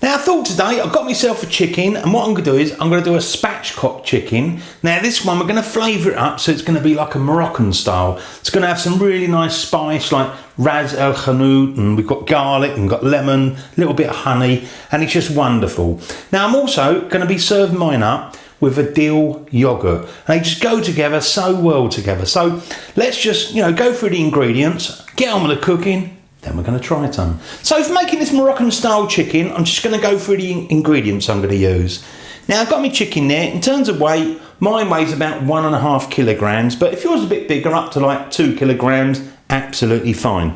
Now I thought today I've got myself a chicken, and what I'm going to do is I'm going to do a spatchcock chicken. Now this one we're going to flavour it up so it's going to be like a Moroccan style. It's going to have some really nice spice like ras el hanout, and we've got garlic and we've got lemon, a little bit of honey, and it's just wonderful. Now I'm also going to be serving mine up with a dill yogurt. They just go together so well together. So let's just, go through the ingredients, get on with the cooking, then we're going to try some. So for making this Moroccan style chicken, I'm just going to go through the ingredients I'm going to use. Now I've got my chicken there. In terms of weight, mine weighs about 1.5 kilograms, but if yours is a bit bigger, up to like 2 kilograms, absolutely fine.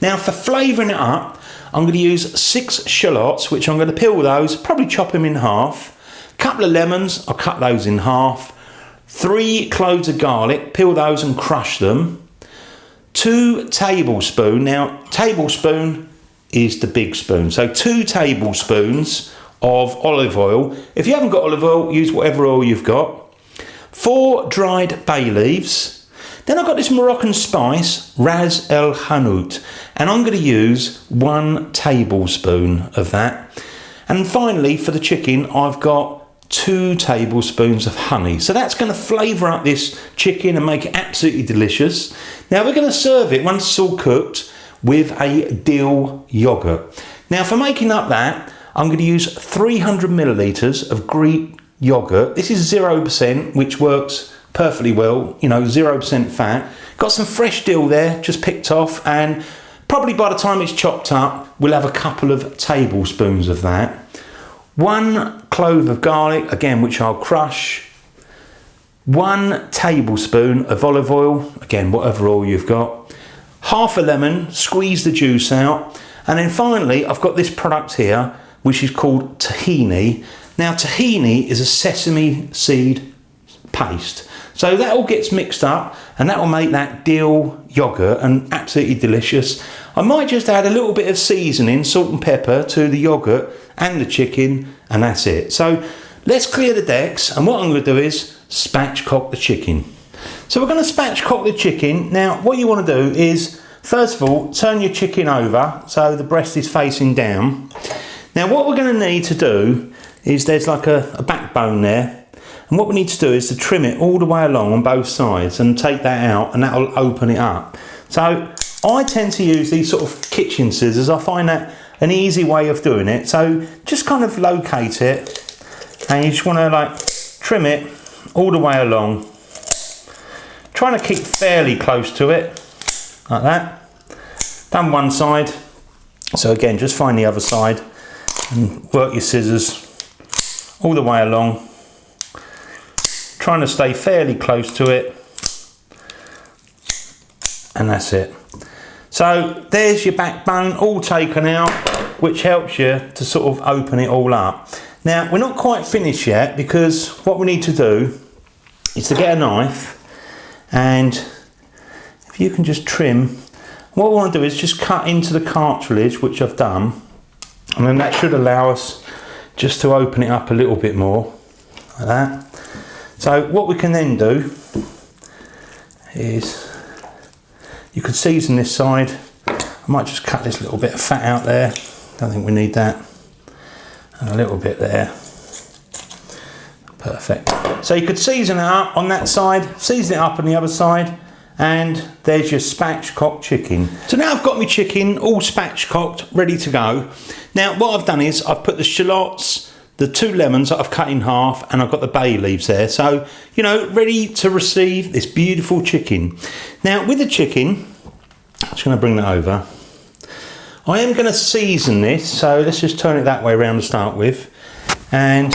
Now for flavouring it up, I'm going to use 6 shallots, which I'm going to peel those, probably chop them in half. A couple of lemons, I'll cut those in half. 3 cloves of garlic, peel those and crush them. 2 tablespoons, now tablespoon is the big spoon, so 2 tablespoons of olive oil. If you haven't got olive oil, use whatever oil you've got. 4 dried bay leaves. Then I've got this Moroccan spice, ras el hanout, and I'm going to use 1 tablespoon of that. And finally for the chicken, I've got 2 tablespoons of honey. So that's going to flavour up this chicken and make it absolutely delicious. Now we're going to serve it once it's all cooked with a dill yogurt. Now for making up that, I'm going to use 300 millilitres of Greek yogurt. This is 0%, which works perfectly well, 0% fat. Got some fresh dill there, just picked off, and probably by the time it's chopped up, we'll have a couple of tablespoons of that. 1 clove of garlic, again, which I'll crush. 1 tablespoon of olive oil, again, whatever oil you've got. Half a lemon, squeeze the juice out. And then finally, I've got this product here, which is called tahini. Now, tahini is a sesame seed paste. So that all gets mixed up, and that will make that dill yogurt and absolutely delicious. I might just add a little bit of seasoning, salt and pepper, to the yogurt and the chicken, and that's it. So let's clear the decks, and what I'm going to do is spatchcock the chicken. So we're going to spatchcock the chicken. Now what you want to do is, first of all, turn your chicken over so the breast is facing down. Now what we're going to need to do is, there's like a backbone there, and what we need to do is to trim it all the way along on both sides and take that out, and that will open it up. So I tend to use these sort of kitchen scissors. I find that an easy way of doing it. So just kind of locate it, and you just want to like trim it all the way along, trying to keep fairly close to it, like that. Done one side, so again just find the other side and work your scissors all the way along, trying to stay fairly close to it, and that's it. So there's your backbone all taken out, which helps you to sort of open it all up. Now we're not quite finished yet, because what we need to do is to get a knife, and if you can just trim, what we want to do is just cut into the cartilage, which I've done, and then that should allow us just to open it up a little bit more, like that. So what we can then do is, you could season this side. I might just cut this little bit of fat out there. Don't think we need that. And a little bit there. Perfect. So you could season it up on that side, season it up on the other side, and there's your spatchcock chicken. So now I've got my chicken all spatchcocked, ready to go. Now what I've done is I've put the shallots, the 2 lemons that I've cut in half, and I've got the bay leaves there. So, ready to receive this beautiful chicken. Now with the chicken, I'm just going to bring that over. I am going to season this, so let's just turn it that way around to start with. And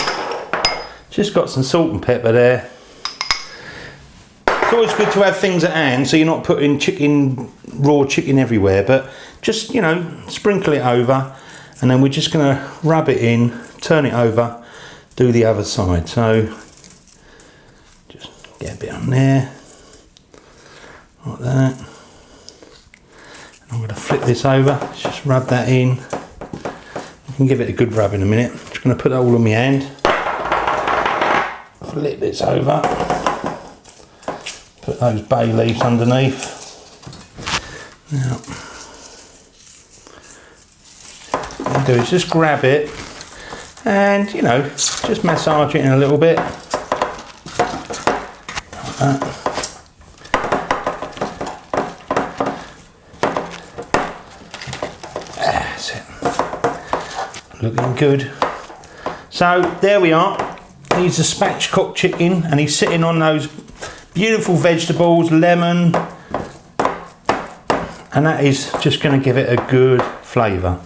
just got some salt and pepper there. It's always good to have things at hand, so you're not putting raw chicken everywhere, but just, sprinkle it over, and then we're just going to rub it in, turn it over, do the other side. So just get a bit on there, like that. And I'm going to flip this over, just rub that in. You can give it a good rub in a minute. Just going to put that all on my hand, flip this over, put those bay leaves underneath. Now, what you do is just grab it And you know, just massage it in a little bit. Like that. That's it. Looking good. So there we are. He's a spatchcock chicken and he's sitting on those beautiful vegetables, lemon, and that is just going to give it a good flavour.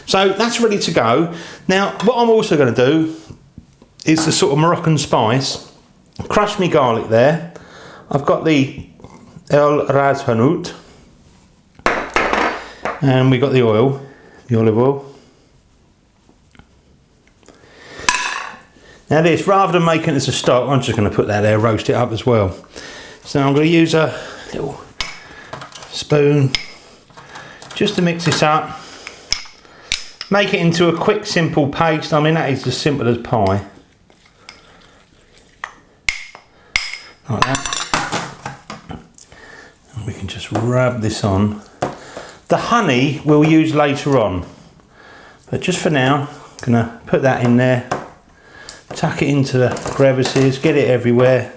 So that's ready to go. Now what I'm also going to do is the sort of Moroccan spice. Crush me garlic there. I've got the El Ras Hanout, and we got the oil, the olive oil. Now this, rather than making it as a stock, I'm just going to put that there, roast it up as well. So I'm going to use a little spoon just to mix this up. Make it into a quick, simple paste. I mean, that is as simple as pie. Like that. And we can just rub this on. The honey we'll use later on. But just for now, I'm going to put that in there. Tuck it into the crevices, get it everywhere.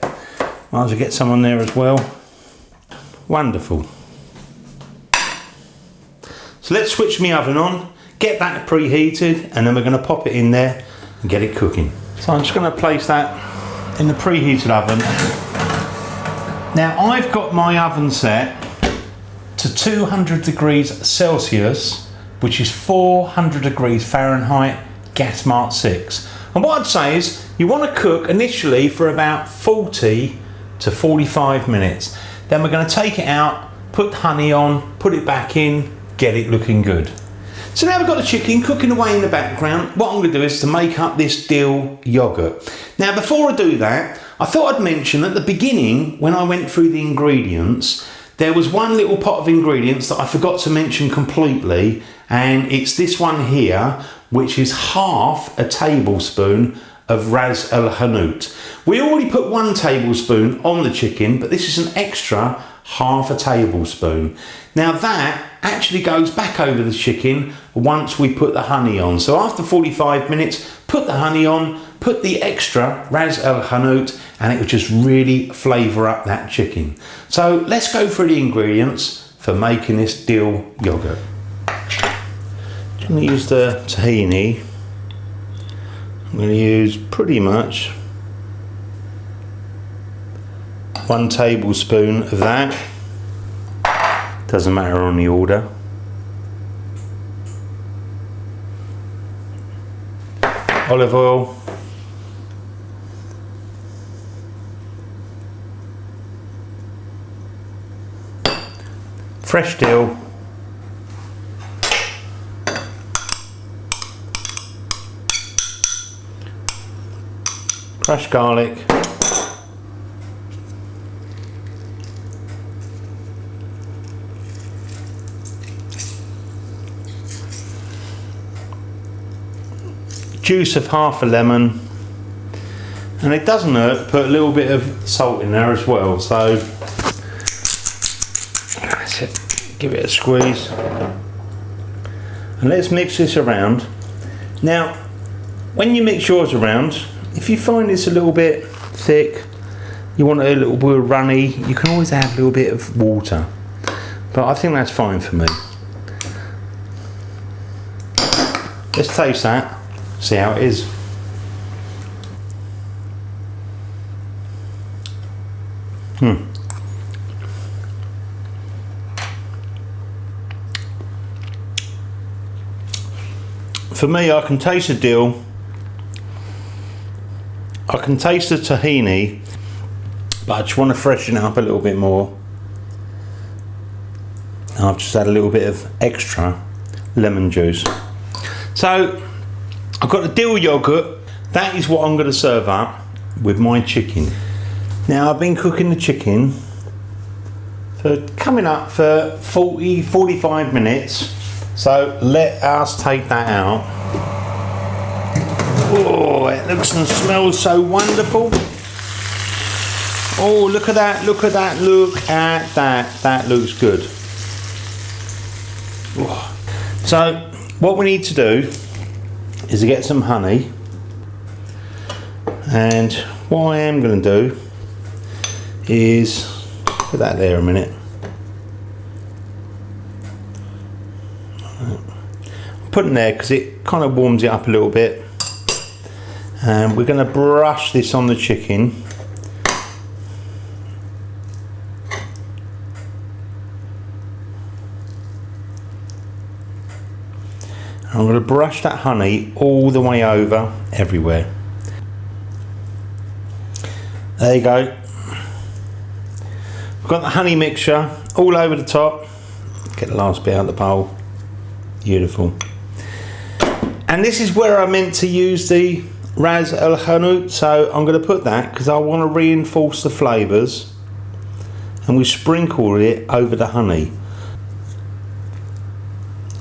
Might as well get some on there as well. Wonderful. So let's switch my oven on, get that preheated, and then we're going to pop it in there and get it cooking. So I'm just going to place that in the preheated oven. Now I've got my oven set to 200 degrees Celsius, which is 400 degrees Fahrenheit, gas mark 6. And what I'd say is you want to cook initially for about 40 to 45 minutes. Then we're going to take it out, put honey on, put it back in, get it looking good. So now we've got the chicken cooking away in the background. What I'm going to do is to make up this dill yogurt. Now before I do that, I thought I'd mention at the beginning when I went through the ingredients, there was one little pot of ingredients that I forgot to mention completely, and it's this one here, which is half a tablespoon of Ras El Hanout. We already put 1 tablespoon on the chicken, but this is an extra half a tablespoon. Now that actually goes back over the chicken once we put the honey on. So after 45 minutes, put the honey on, put the extra Ras El Hanout, and it will just really flavour up that chicken. So let's go through the ingredients for making this dill yogurt. I'm going to use the tahini. I'm going to use pretty much 1 tablespoon of that. Doesn't matter on the order. Olive oil. Fresh dill. Crushed garlic, juice of half a lemon, and it doesn't hurt to put a little bit of salt in there as well. So that's it. Give it a squeeze, and let's mix this around. Now, when you mix yours around, if you find it's a little bit thick, you want it a little bit runny, you can always add a little bit of water. But I think that's fine for me. Let's taste that, see how it is. For me, I can taste the dill. I can taste the tahini, but I just want to freshen it up a little bit more. And I've just had a little bit of extra lemon juice. So I've got the dill yogurt. That is what I'm going to serve up with my chicken. Now I've been cooking the chicken for coming up for 40-45 minutes. So let us take that out. Oh, it looks and smells so wonderful. Oh, look at that, look at that, look at that. That looks good. Oh. So what we need to do is to get some honey. And what I am going to do is put that there a minute. I'm putting there because it kind of warms it up a little bit. And we're going to brush this on the chicken. I'm going to brush that honey all the way over everywhere. There you go. I've got the honey mixture all over the top. Get the last bit out of the bowl. Beautiful. And this is where I meant to use the Ras El Hanout, so I'm going to put that because I want to reinforce the flavours, and we sprinkle it over the honey.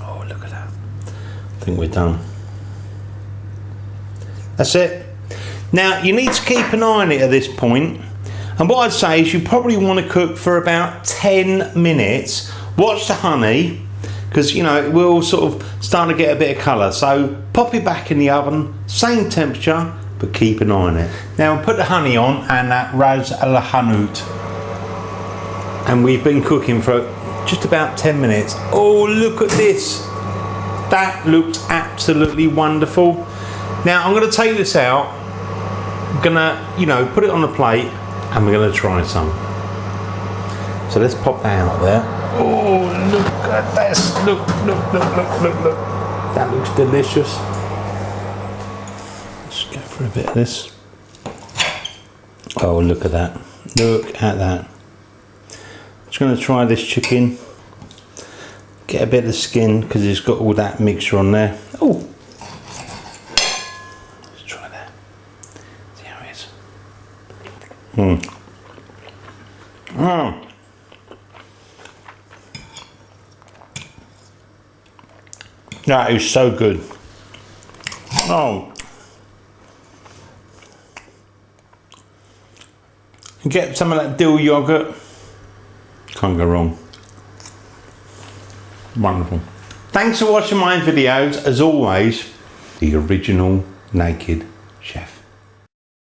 Oh, look at that. I think we're done. That's it. Now you need to keep an eye on it at this point, and what I'd say is you probably want to cook for about 10 minutes. Watch the honey, because you know it will sort of start to get a bit of colour, so pop it back in the oven, same temperature, but keep an eye on it. Now we'll put the honey on and that Ras El Hanout, and we've been cooking for just about 10 minutes. Oh, look at this, that looks absolutely wonderful. Now I'm going to take this out, I'm going to, you know, put it on the plate, and we're going to try some. So let's pop that out there. Oh, look at this. Look. That looks delicious. Let's go for a bit of this. Oh, look at that. Look at that. Just going to try this chicken. Get a bit of skin because it's got all that mixture on there. Oh. Let's try that. See how it is. That is so good. Oh. Get some of that dill yogurt. Can't go wrong. Wonderful. Thanks for watching my videos. As always, the original naked chef.